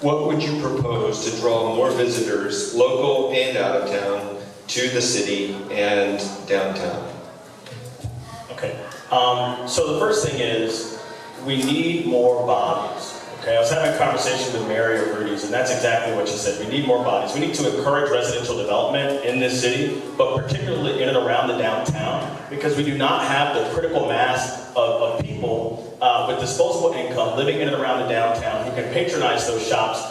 what would you propose to draw more visitors, local and out of town, to the city and downtown? Okay. So the first thing is, we need more bodies. Okay, I was having a conversation with Mary of Rudy's, and that's exactly what she said. We need more bodies. We need to encourage residential development in this city, but particularly in and around the downtown, because we do not have the critical mass of people with disposable income living in and around the downtown who can patronize those shops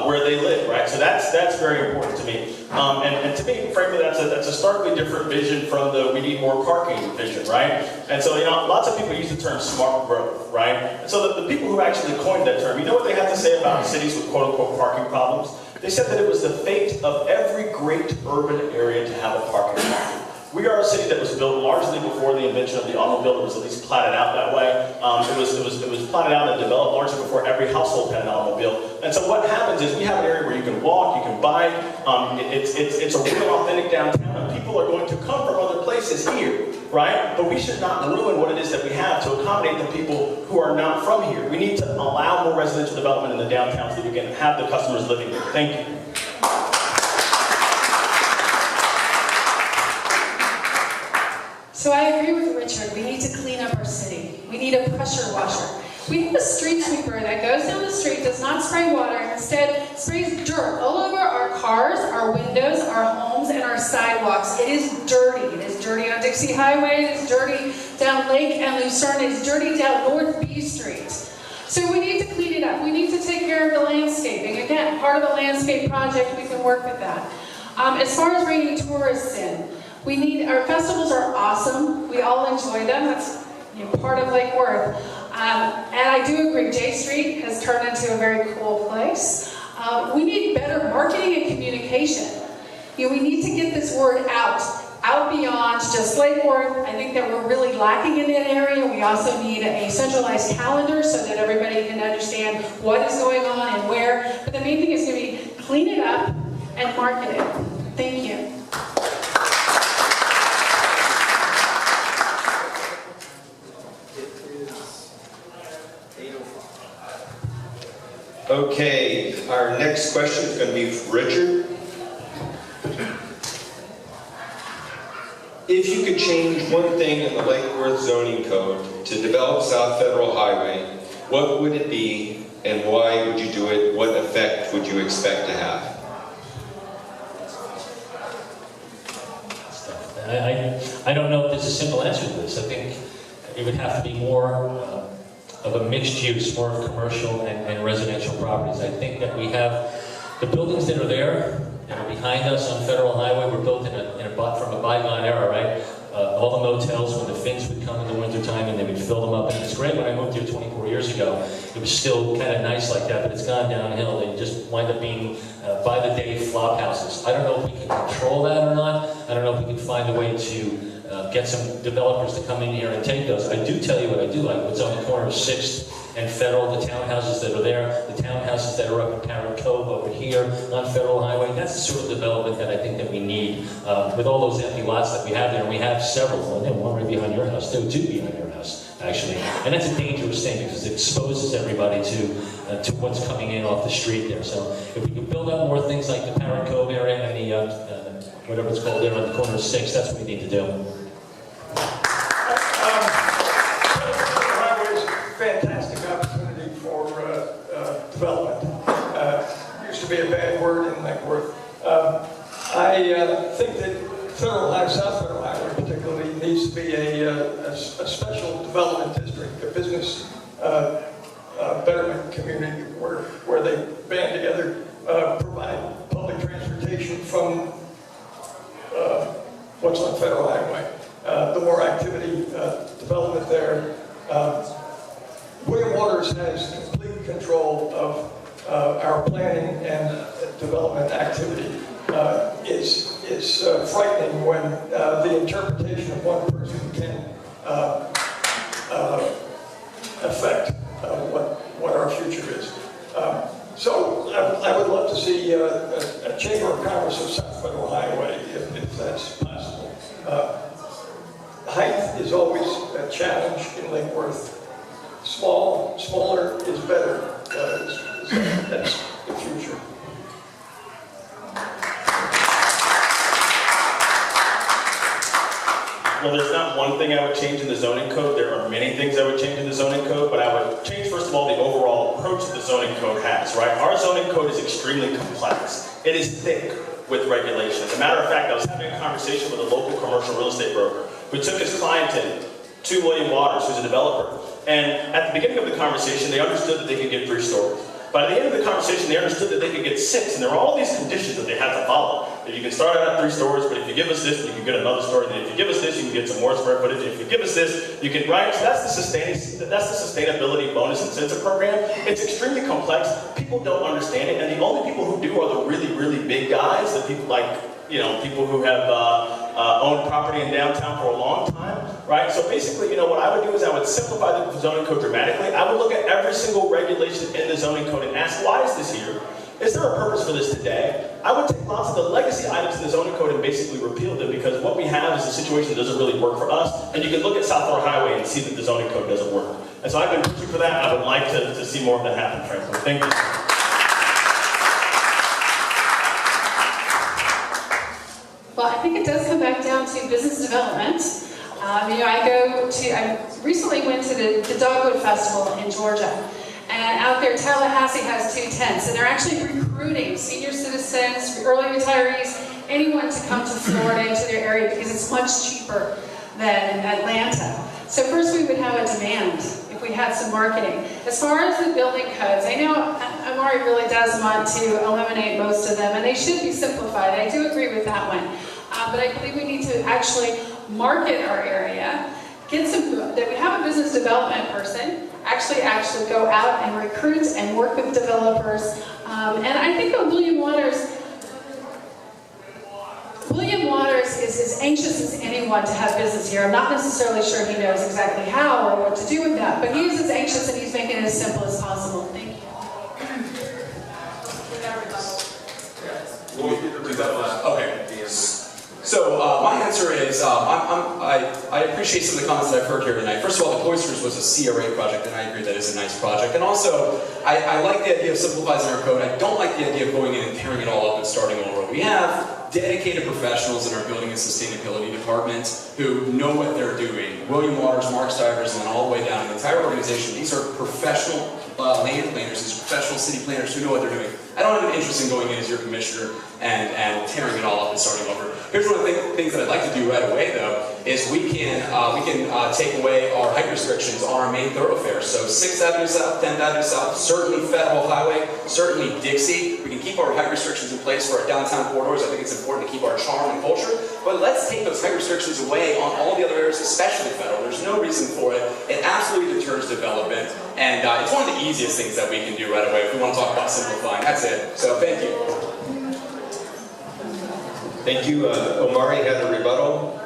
where they live, right? So that's very important to me. And to me, frankly, that's a starkly different vision from the we need more parking vision, right? And so, lots of people use the term smart growth, right? And so the people who actually coined that term, you know what they had to say about cities with quote-unquote parking problems? They said that it was the fate of every great urban area to have a parking problem. We are a city that was built largely before the invention of the automobile. It was at least platted out that way. It was platted out and developed largely before every household had an automobile. And so what happens is we have an area where you can walk, you can bike. It's a real authentic downtown, and people are going to come from other places here, right? But we should not ruin what it is that we have to accommodate the people who are not from here. We need to allow more residential development in the downtown so that we can have the customers living there. Thank you. So I agree with Richard. We need to clean up our city. We need a pressure washer. We have a street sweeper that goes down the street, does not spray water, instead sprays dirt all over our cars, our windows, our homes, and our sidewalks. It is dirty. It is dirty on Dixie Highway. It is dirty down Lake and Lucerne. It is dirty down North B Street. So we need to clean it up. We need to take care of the landscaping. Again, part of the landscape project, we can work with that. As far as bringing tourists in, our festivals are awesome. We all enjoy them. That's part of Lake Worth. And I do agree, J Street has turned into a very cool place. We need better marketing and communication. We need to get this word out beyond just Lake Worth. I think that we're really lacking in that area. We also need a centralized calendar so that everybody can understand what is going on and where. But the main thing is going to be clean it up and market it. Thank you. Okay, our next question is going to be for Richard. If you could change one thing in the Lake Worth zoning code to develop South Federal Highway, what would it be and why would you do it? What effect would you expect to have? I don't know if there's a simple answer to this. I think it would have to be more of a mixed use, more of commercial and residential properties. I think that we have the buildings that are there and are behind us on Federal Highway were built from a bygone era, right? All the motels, when the Finns would come in the wintertime and they would fill them up. And it's great. When I moved here 24 years ago, it was still kind of nice like that, but it's gone downhill. They just wind up being by the day flop houses. I don't know if we can control that or not. I don't know if we can find a way to get some developers to come in here and take those. I do tell you what I do like. What's on the corner of 6th and Federal, the townhouses that are there, the townhouses that are up in Parrot Cove over here on Federal Highway. That's the sort of development that I think that we need. With all those empty lots that we have there, and we have several. And one right behind your house, two behind your house, actually. And that's a dangerous thing because it exposes everybody to what's coming in off the street there. So if we could build up more things like the Parrot Cove area and the whatever it's called there on the corner of 6th, that's what we need to do. Fantastic opportunity for development. Used to be a bad word in Lake Worth. I think that South Federal Highway particularly needs to be a special development district, a business betterment community where they band together, provide public transportation from what's on Federal Highway. The more activity, development there. William Waters has complete control of our planning and development activity. It's frightening when the interpretation of one person can affect what our future is. So I would love to see a Chamber of Commerce of South Federal Highway if that's possible. Height is always a challenge in Lake Worth. Smaller is better. That's, if you Well, there's not one thing I would change in the zoning code. There are many things I would change in the zoning code, but I would change, first of all, the overall approach that the zoning code has, right? Our zoning code is extremely complex. It is thick with regulations. As a matter of fact, I was having a conversation with a local commercial real estate broker who took his client in to William Waters, who's a developer. And at the beginning of the conversation, they understood that they could get 3 stories. By the end of the conversation, they understood that they could get 6, and there were all these conditions that they had to follow. That you can start out at 3 stories, but if you give us this, you can get another story. Then if you give us this, you can get some more square footage. If you give us this, you can, right? So that's the sustainability bonus incentive program. It's extremely complex. People don't understand it, and the only people who do are the really, really big guys, the people like, you know, people who have owned property in downtown for a long time, right? So basically, you know, what I would do is I would simplify the zoning code dramatically. I would look at every single regulation in the zoning code and ask, why is this here? Is there a purpose for this today? I would take lots of the legacy items in the zoning code and basically repeal them, because what we have is a situation that doesn't really work for us, and you can look at South Florida Highway and see that the zoning code doesn't work. And so I've been pushing for that. I would like to see more of that happen, frankly. Thank you. Well, I think it does come back down to business development. You know, I recently went to the Dogwood Festival in Georgia, and out there Tallahassee has 2 tents, and they're actually recruiting senior citizens, early retirees, anyone to come to Florida into their area because it's much cheaper than Atlanta. So first we would have a demand if we had some marketing. As far as the building codes, I know Amari really does want to eliminate most of them, and they should be simplified. I do agree with that one. But I believe we need to actually market our area, that we have a business development person, actually go out and recruit and work with developers. And I think that William Waters is as anxious as anyone to have business here. I'm not necessarily sure he knows exactly how or what to do with that, but he is as anxious and he's making it as simple as possible. Thank you. Okay. So my answer is, I appreciate some of the comments that I've heard here tonight. First of all, the Cloisters was a CRA project, and I agree that is a nice project. And also, I like the idea of simplifying our code. I don't like the idea of going in and tearing it all up and starting over. We have dedicated professionals in our building and sustainability department who know what they're doing. William Waters, Mark Stivers, and then all the way down the entire organization. These are professional land planners, these are professional city planners who know what they're doing. I don't have an interest in going in as your commissioner and tearing it all up and starting over. Here's one of the things that I'd like to do right away, though, is we can take away our height restrictions on our main thoroughfares. So 6th Avenue South, 10th Avenue South, certainly Federal Highway, certainly Dixie. We can keep our height restrictions in place for our downtown corridors. I think it's important to keep our charm and culture. But let's take those height restrictions away on all the other areas, especially Federal. There's no reason for it. It absolutely deters development. And it's one of the easiest things that we can do right away if we want to talk about simplifying. That's it. So thank you. Thank you. Omari had a rebuttal,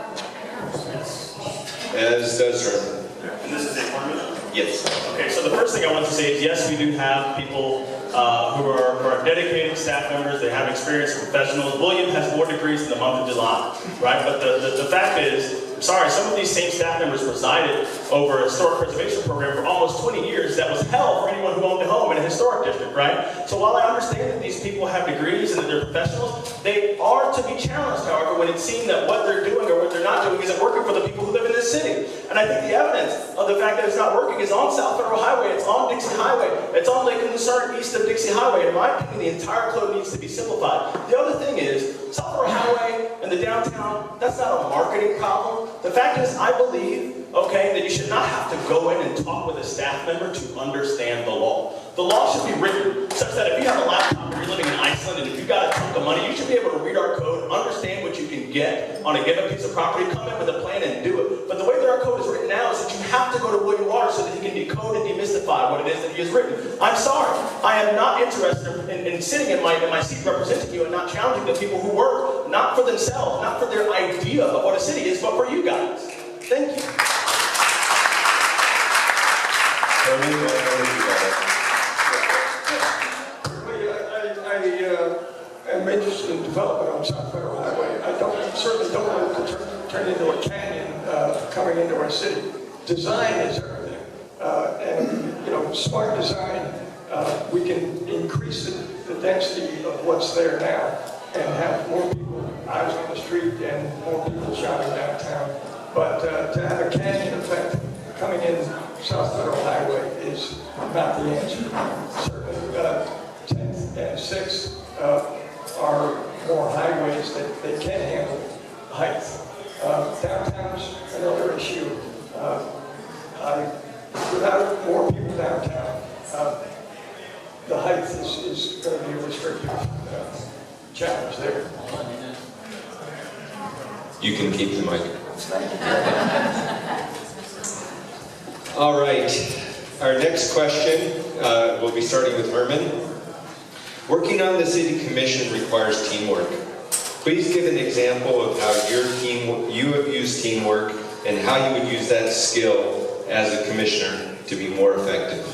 as does Herman. And this is a 1 minute? Yes. Okay, so the first thing I want to say is, yes, we do have people who are dedicated staff members. They have experience, professionals. William has 4 degrees in the month of July, right? But the fact is, I'm sorry, some of these same staff members presided over a historic preservation program for almost 20 years that was hell for anyone who owned a home in a historic district, right? So while I understand that these people have degrees and that they're professionals, they are to be challenged, however, when it's seen that what they're doing or what they're not doing isn't working for the people who live in this city. And I think the evidence of the fact that it's not working is on South Federal Highway, it's on Dixie Highway, it's on Lake Lucerne east of Dixie Highway. In my opinion, the entire code needs to be simplified. The other thing is, South Federal Highway and the downtown, that's not a marketing problem. The fact is, I believe, okay, that you should not have to go in and talk with a staff member to understand the law. The law should be written such that if you have a laptop and you're living in Iceland and if you've got a chunk of money, you should be able to read our code, understand what you can get on a given piece of property, come in with a plan and do it. But the way that our code is written now is that you have to go to William Waters so that he can decode and demystify what it is that he has written. I'm sorry, I am not interested in sitting in my seat representing you and not challenging the people who work, not for themselves, not for their idea of what a city is, but for you guys. Thank you. I am interested in development on South Federal Highway. Certainly don't want it to turn into a canyon coming into our city. Design is everything. And smart design, we can increase the density of what's there now and have more people eyes on the street and more people shopping downtown. But to have a canyon effect coming in South Federal Highway is not the answer. Certainly 10th and 6th are more highways that they can handle height. Downtown's another issue. Without more people downtown, the height is going to be a restrictive challenge there. You can keep the mic. All right. Our next question will be starting with Herman. Working on the city commission requires teamwork. Please give an example of how you have used teamwork and how you would use that skill as a commissioner to be more effective.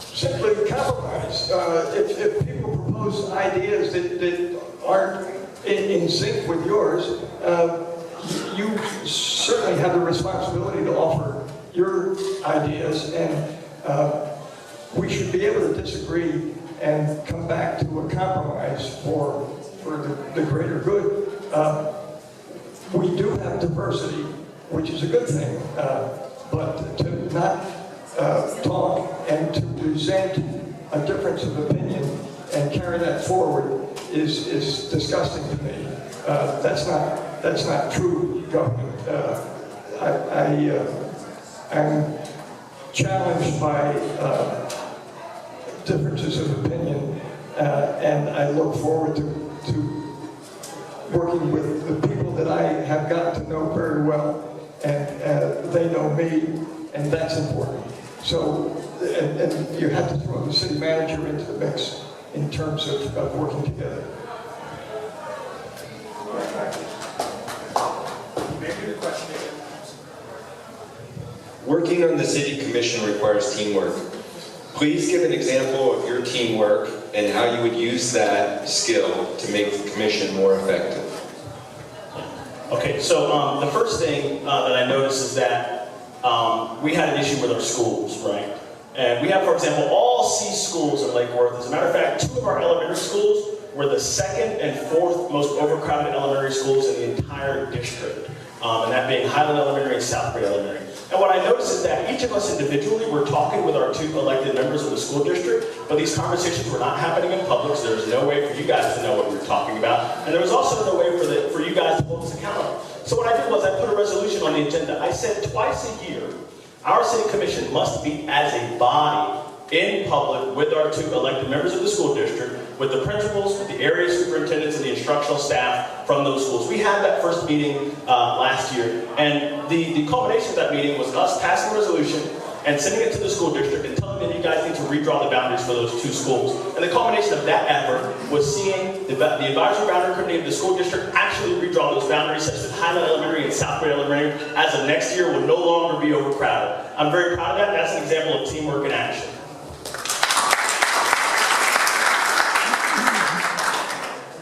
Simply compromise. If people propose ideas that aren't in sync with yours, you certainly have the responsibility to offer your ideas, and we should be able to disagree and come back to a compromise for the greater good. We do have diversity, which is a good thing, but to not talk and to resent a difference of opinion and carry that forward is disgusting to me. That's not true government. I'm challenged by differences of opinion, and I look forward to working with the people that I have gotten to know very well, and they know me, and that's important. So, and you have to throw the city manager into the mix in terms of working together. Working on the city commission requires teamwork. Please give an example of your teamwork and how you would use that skill to make the commission more effective. Okay, so the first thing that I noticed is that we had an issue with our schools, right? And we have, for example, all C schools in Lake Worth. As a matter of fact, 2 of our elementary schools were the 2nd and 4th most overcrowded elementary schools in the entire district. And that being Highland Elementary and Southbury Elementary. And what I noticed is that each of us individually were talking with our 2 elected members of the school district, but these conversations were not happening in public, so there was no way for you guys to know what we were talking about, and there was also no way for you guys to hold us accountable. So what I did was I put a resolution on the agenda. I said twice a year, our city commission must meet as a body in public with our 2 elected members of the school district, with the principals, with the area superintendents, and the instructional staff from those schools. We had that first meeting last year, and the culmination of that meeting was us passing a resolution and sending it to the school district and telling them you guys need to redraw the boundaries for those 2 schools. And the culmination of that effort was seeing the advisory boundary committee of the school district actually redraw those boundaries such that Highland Elementary and Southbury Elementary, as of next year, will no longer be overcrowded. I'm very proud of that. That's an example of teamwork in action.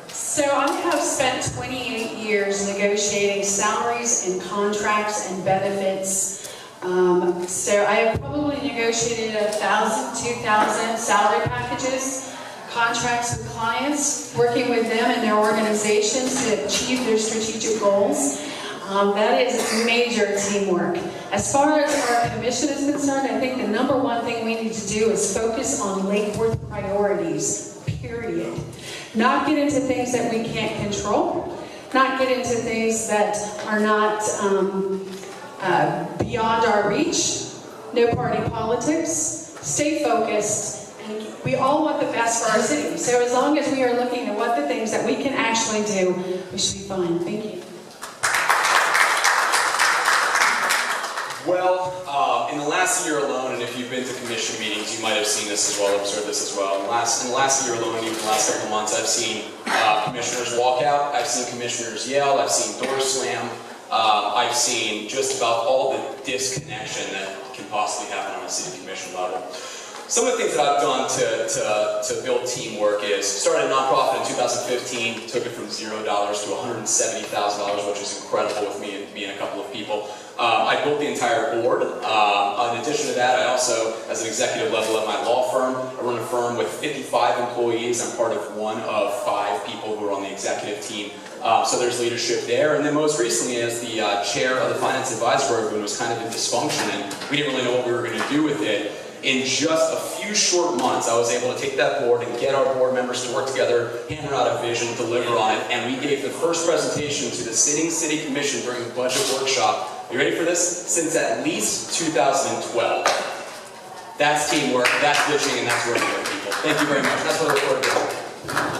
So I have spent 28 years negotiating salaries and contracts and benefits. So I have probably negotiated 1,000, 2,000 salary packages, contracts with clients, working with them and their organizations to achieve their strategic goals. That is major teamwork. As far as our commission is concerned, I think the number one thing we need to do is focus on Lake Worth priorities, period. Not get into things that we can't control, not get into things that are not beyond our reach, no party politics, stay focused, and we all want the best for our city. So as long as we are looking at what the things that we can actually do, we should be fine. Thank you. Well, in the last year alone, and if you've been to commission meetings, you might have seen this as well, observed this as well. In the last year alone, even the last couple of months, I've seen commissioners walk out, I've seen commissioners yell, I've seen doors slam, I've seen just about all the disconnection that can possibly happen on a city commission level. Some of the things that I've done to build teamwork is started a nonprofit in 2015, took it from $0 to $170,000, which is incredible with me and a couple of people. I built the entire board. In addition to that, I also, as an executive level at my law firm, I run a firm with 55 employees. I'm part of one of 5 people who are on the executive team. So there's leadership there. And then most recently, as the chair of the Finance Advisory Board, was kind of in dysfunction, and we didn't really know what we were going to do with it. In just a few short months, I was able to take that board and get our board members to work together, hammer out a vision, deliver on it, and we gave the first presentation to the sitting city commission during the budget workshop. You ready for this? Since at least 2012. That's teamwork, that's visioning, and that's working with people. Thank you very much. That's what the report is.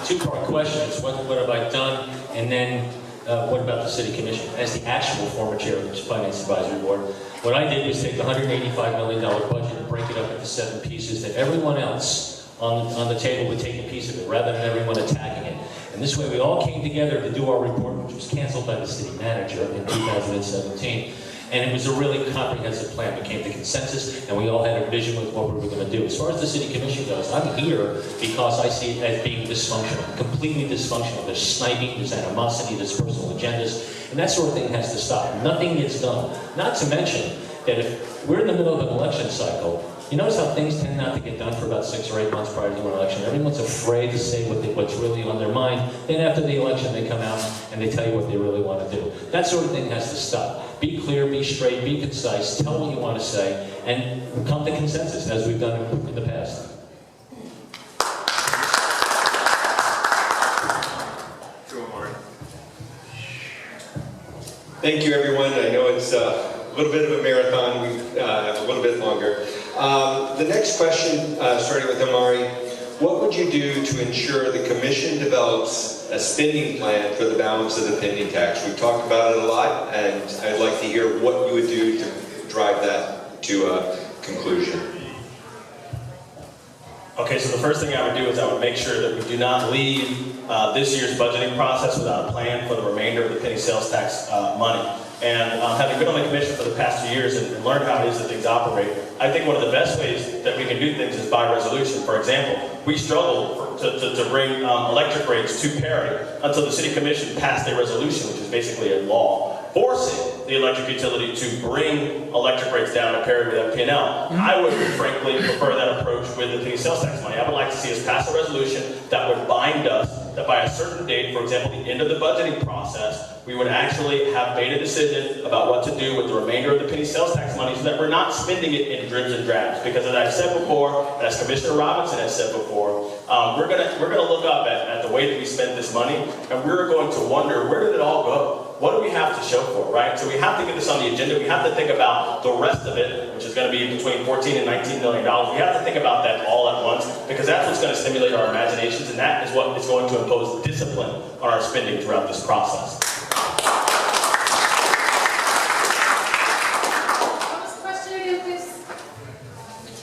The two-part question is what have I done, and then what about the city commission? As the actual former chair of the Finance Advisory Board, what I did was take the $185 million budget and break it up into 7 pieces that everyone else on the table would take a piece of it, rather than everyone attacking it. And this way we all came together to do our report, which was canceled by the city manager in 2017. And it was a really comprehensive plan. We came to consensus, and we all had a vision with what we were going to do. As far as the city commission goes, I'm here because I see it as being dysfunctional, completely dysfunctional. There's sniping, there's animosity, there's personal agendas, and that sort of thing has to stop. Nothing gets done. Not to mention that if we're in the middle of an election cycle, you notice how things tend not to get done for about 6 or 8 months prior to an election. Everyone's afraid to say what's really on their mind. Then after the election, they come out and they tell you what they really want to do. That sort of thing has to stop. Be clear, be straight, be concise, tell what you want to say, and come to consensus, as we've done in the past. Thank you, everyone. I know it's a little bit of a marathon. We have a little bit longer. The next question, starting with Amari, what would you do to ensure the commission develops a spending plan for the balance of the pending tax? We've talked about it a lot, and I'd like to hear what you would do to drive that to a conclusion. Okay, so the first thing I would do is I would make sure that we do not leave this year's budgeting process without a plan for the remainder of the penny sales tax money. And having been on the commission for the past 2 years and learned how it is that things operate, I think one of the best ways that we can do things is by resolution. For example, we struggled to bring electric rates to parity until the city commission passed a resolution, which is basically a law, forcing the electric utility to bring electric rates down to parity with P&L. I would frankly prefer that approach with the penny sales tax money. I would like to see us pass a resolution that would bind us that by a certain date, for example, the end of the budgeting process, we would actually have made a decision about what to do with the remainder of the penny sales tax money so that we're not spending it in dribs and drabs. Because as I've said before, and as Commissioner Robinson has said before, we're gonna look up at the way that we spend this money, and we're going to wonder, where did it all go? What do we have to show for it, right? So we have to get this on the agenda. We have to think about the rest of it, which is going to be between $14 and $19 million. We have to think about that all at once, because that's what's going to stimulate our imaginations, and that is what is going to impose discipline on our spending throughout this process.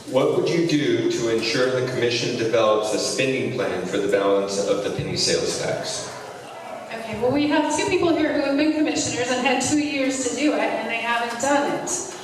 What would you do to ensure the commission develops a spending plan for the balance of the penny sales tax? Okay, well, we have 2 people here who have been commissioners and had 2 years to do it, and they haven't done it.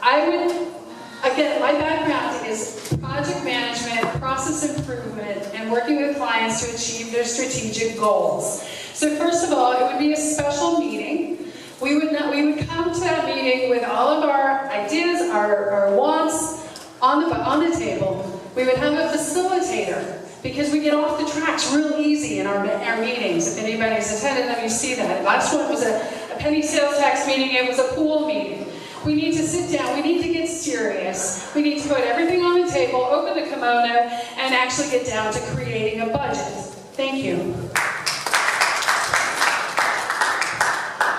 I would, again, my background is project management, process improvement, and working with clients to achieve their strategic goals. So first of all, it would be a special meeting. We would come to that meeting with all of our ideas, our wants on the table. We would have a facilitator, because we get off the tracks real easy in our meetings. If anybody's attended them, you see that. Last one was a penny sales tax meeting. It was a pool meeting. We need to sit down. We need to get serious. We need to put everything on the table, open the kimono, and actually get down to creating a budget. Thank you.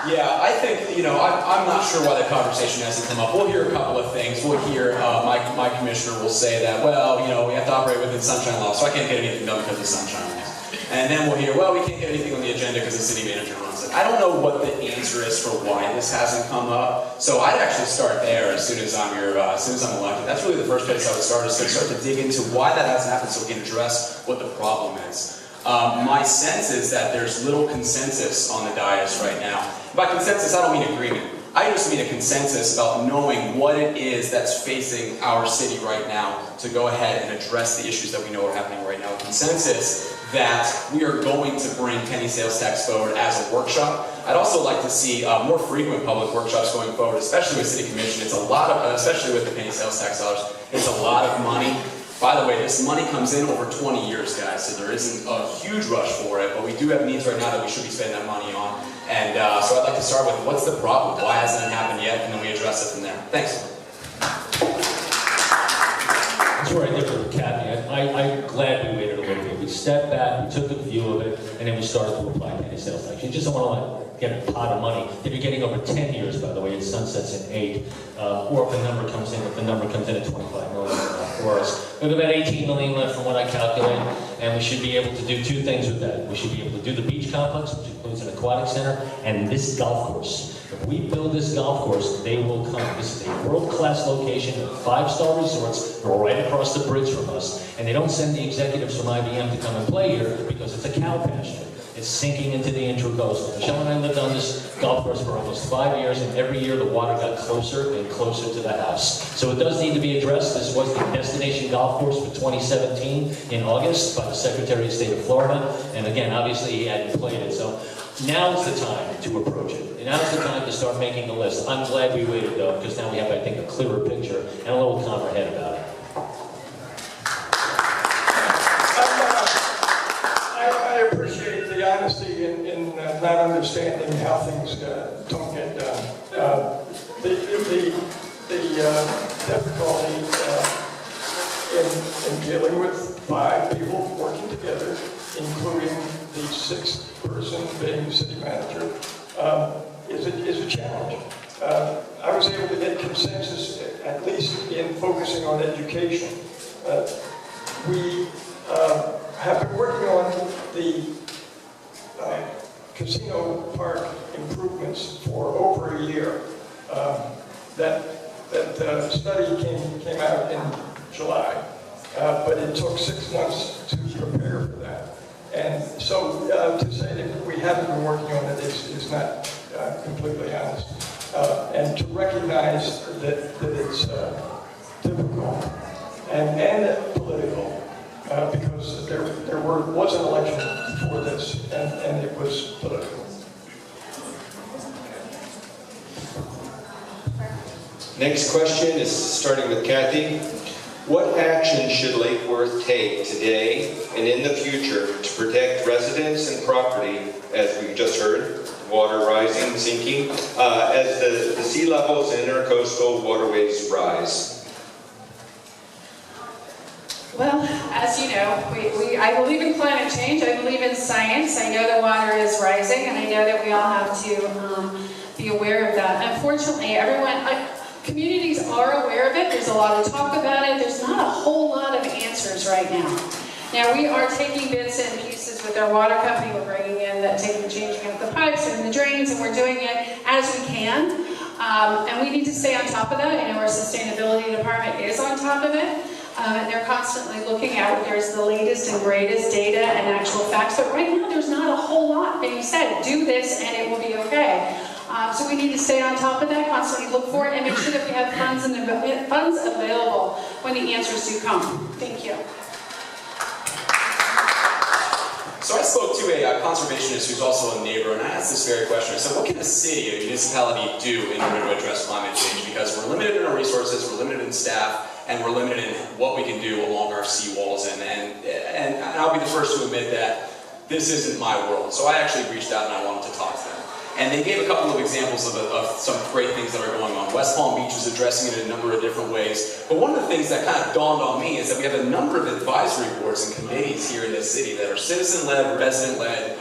Yeah, I think, I'm not sure why the conversation hasn't come up. We'll hear a couple of things. We'll hear my commissioner will say that, well, we have to operate within sunshine law, so I can't get anything done because of sunshine laws. And then we'll hear, well, we can't get anything on the agenda because the city manager runs it. I don't know what the answer is for why this hasn't come up, so I'd actually start there as soon as I'm elected. That's really the first place I would start, is to start to dig into why that hasn't happened so we can address what the problem is. My sense is that there's little consensus on the dais right now. By consensus, I don't mean agreement. I just need a consensus about knowing what it is that's facing our city right now to go ahead and address the issues that we know are happening right now. A consensus that we are going to bring penny sales tax forward as a workshop. I'd also like to see more frequent public workshops going forward, especially with City Commission. It's a lot of, especially with the penny sales tax dollars, it's a lot of money. By the way, this money comes in over 20 years, guys, so there isn't a huge rush for it, but we do have needs right now that we should be spending that money on. And so I'd like to start with, what's the problem? Why hasn't it happened yet? And then we address it from there. Thanks. That's where I differ with Kathy. I'm glad we waited a little bit. We stepped back, we took a view of it, and then we started to apply penny sales tax. You just don't want to get a pot of money that you're getting over 10 years, by the way. It sunsets in 8. Or if the number comes in, at 25 million for us. We have about 18 million left from what I calculate, and we should be able to do 2 things with that. We should be able to do the beach complex, which includes an aquatic center, and this golf course. If we build this golf course, they will come. This is a world-class location of 5-star resorts. They're right across the bridge from us, and they don't send the executives from IBM to come and play here because it's a cow pasture. It's sinking into the intracoastal. Michelle and I lived on this golf course for almost 5 years, and every year the water got closer and closer to the house. So it does need to be addressed. This was the destination golf course for 2017 in August by the Secretary of State of Florida, and again, obviously he hadn't played it. So now's the time to approach it. And now's the time to start making a list. I'm glad we waited though, because now we have, I think, a clearer picture and a little calmer head about it. I appreciate the honesty in not understanding how things don't get done. The difficulty in dealing with 5 people working together, including the 6th person being city manager, is a challenge. I was able to get consensus, at least in focusing on education. We have been working on the casino park improvements for over a year. That study came out in July, but it took 6 months to prepare for that. And so to say that we haven't been working on it is not completely honest. And to recognize that it's difficult and political, because there was an election for this, and it was political. Next question is starting with Kathy. What action should Lake Worth take today and in the future to protect residents and property, as we just heard, water rising, sinking, as the sea levels and intercoastal waterways rise? Well, as you know, I believe in climate change. I believe in science. I know the water is rising, and I know that we all have to be aware of that. Unfortunately, communities are aware of it. There's a lot of talk about it. There's not a whole lot of answers right now. Now, we are taking bits and pieces with our water company. We're bringing in changing out the pipes and the drains, and we're doing it as we can. And we need to stay on top of that. I know our sustainability department is on top of it. And they're constantly looking at there's the latest and greatest data and actual facts. But right now, there's not a whole lot being said. Do this, and it will be okay. So we need to stay on top of that, constantly look for it, and make sure that we have funds available when the answers do come. Thank you. So I spoke to a conservationist who's also a neighbor, and I asked this very question. I said, what can a city, a municipality do in order to address climate change? Because we're limited in our resources, we're limited in staff, and we're limited in what we can do along our seawalls. And I'll be the first to admit that this isn't my world. So I actually reached out and I wanted to talk to them. And they gave a couple of examples of some great things that are going on. West Palm Beach is addressing it in a number of different ways. But one of the things that kind of dawned on me is that we have a number of advisory boards and committees here in this city that are citizen-led, resident-led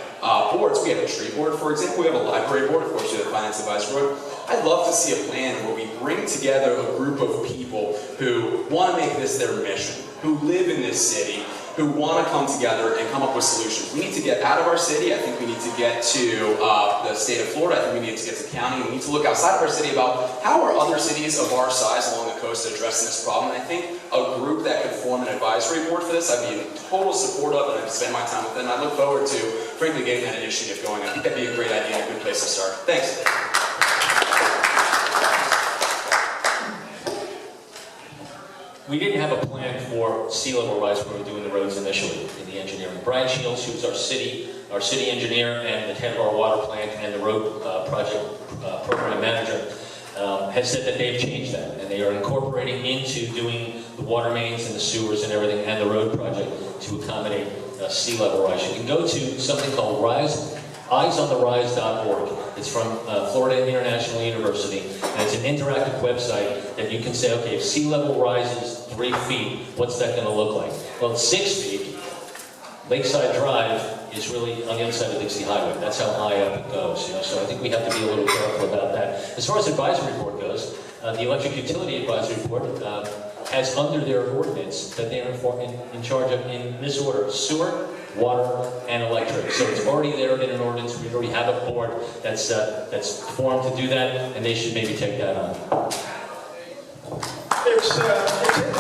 boards. We have a tree board, for example. We have a library board. Of course, we have a finance advisory board. I'd love to see a plan where we bring together a group of people who want to make this their mission, who live in this city, who want to come together and come up with solutions. We need to get out of our city. I think we need to get to the state of Florida. I think we need to get to county. We need to look outside of our city about how are other cities of our size along the coast addressing this problem. And I think a group that could form an advisory board for this, I'd be in total support of, and I'd spend my time with it. And I look forward to, frankly, getting that initiative going. I think that'd be a great idea and a good place to start. Thanks. We didn't have a plan for sea level rise when we were doing the roads initially in the engineering. Brian Shields, who's our city engineer and the head of our water plant and the road project program manager, has said that they've changed that, and they are incorporating into doing the water mains and the sewers and everything and the road project to accommodate sea level rise. You can go to something called eyesontherise.org. It's from Florida International University, and it's an interactive website that you can say, okay, if sea level rises 3 feet, what's that going to look like? Well, it's 6 feet. Lakeside Drive is really on the other side of Dixie Highway. That's how high up it goes. So I think we have to be a little careful about that. As far as advisory board goes, the Electric Utility Advisory Board has under their ordinance that they are in charge of, in this order, sewer, water, and electric. So it's already there in an ordinance. We already have a board that's formed to do that, and they should maybe take that on. It's interesting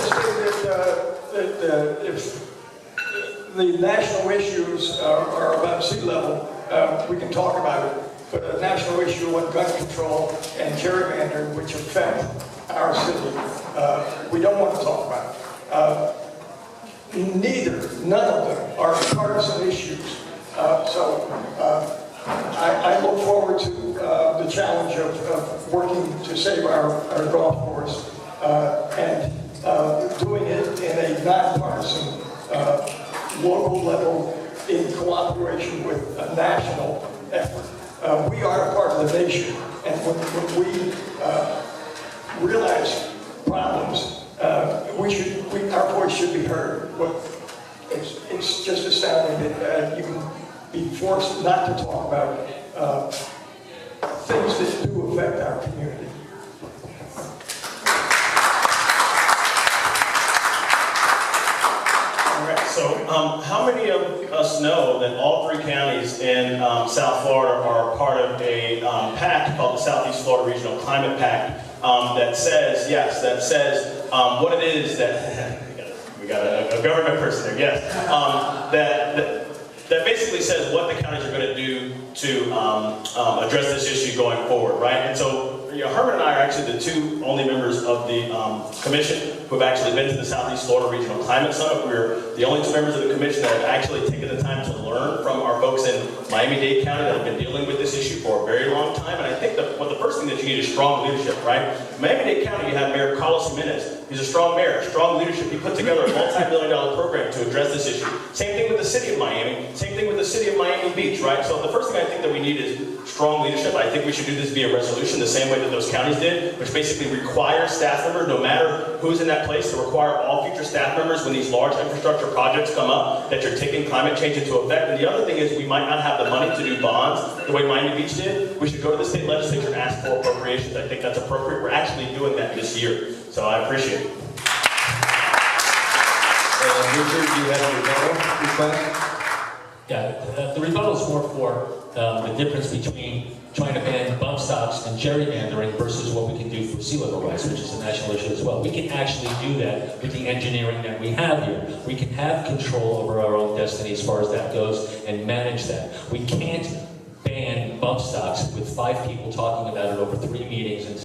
that if the national issues are about sea level, we can talk about it, but a national issue like gun control and gerrymandering, which affect our city, we don't want to talk about. None of them are partisan issues. So I look forward to the challenge of working to save our golf course and doing it in a nonpartisan local level in cooperation with a national effort. We are a part of the nation, and when we realize problems, our voice should be heard. It's just astounding that you can be forced not to talk about things that do affect our community. So, how many of us know that all 3 counties in South Florida are part of a pact called the Southeast Florida Regional Climate Pact that says what it is that, we got a government person there, yes, that basically says what the counties are going to do to address this issue going forward, right? And so, Herman and I are actually the 2 only members of the commission who have actually been to the Southeast Florida Regional Climate Summit. We're the only 2 members of the commission that have actually taken the time to learn from our folks in Miami-Dade County that have been dealing with this issue for a very long time. And I think that the first thing that you need is strong leadership, right? Miami-Dade County, you have Mayor Carlos Jimenez. He's a strong mayor, strong leadership. He put together a multi-million-dollar program to address this issue. Same thing with the city of Miami. Same thing with the city of Miami Beach, right? So the first thing I think that we need is strong leadership. I think we should do this via resolution the same way that those counties did, which basically requires staff members, no matter who's in that place, to require all future staff members when these large infrastructure projects come up, that you're taking climate change into effect. And the other thing is we might not have the money to do bonds the way Miami Beach did. We should go to the state legislature and ask for appropriations. I think that's appropriate. We're actually doing that this year. So I appreciate it. Richard, do you have a rebuttal request? Yeah, the rebuttal is more for the difference between trying to ban bump stocks and gerrymandering versus what we can do for sea level rise, which is a national issue as well. We can actually do that with the engineering that we have here. We can have control over our own destiny as far as that goes and manage that. We can't ban bump stocks with 5 people talking about it over 3 meetings and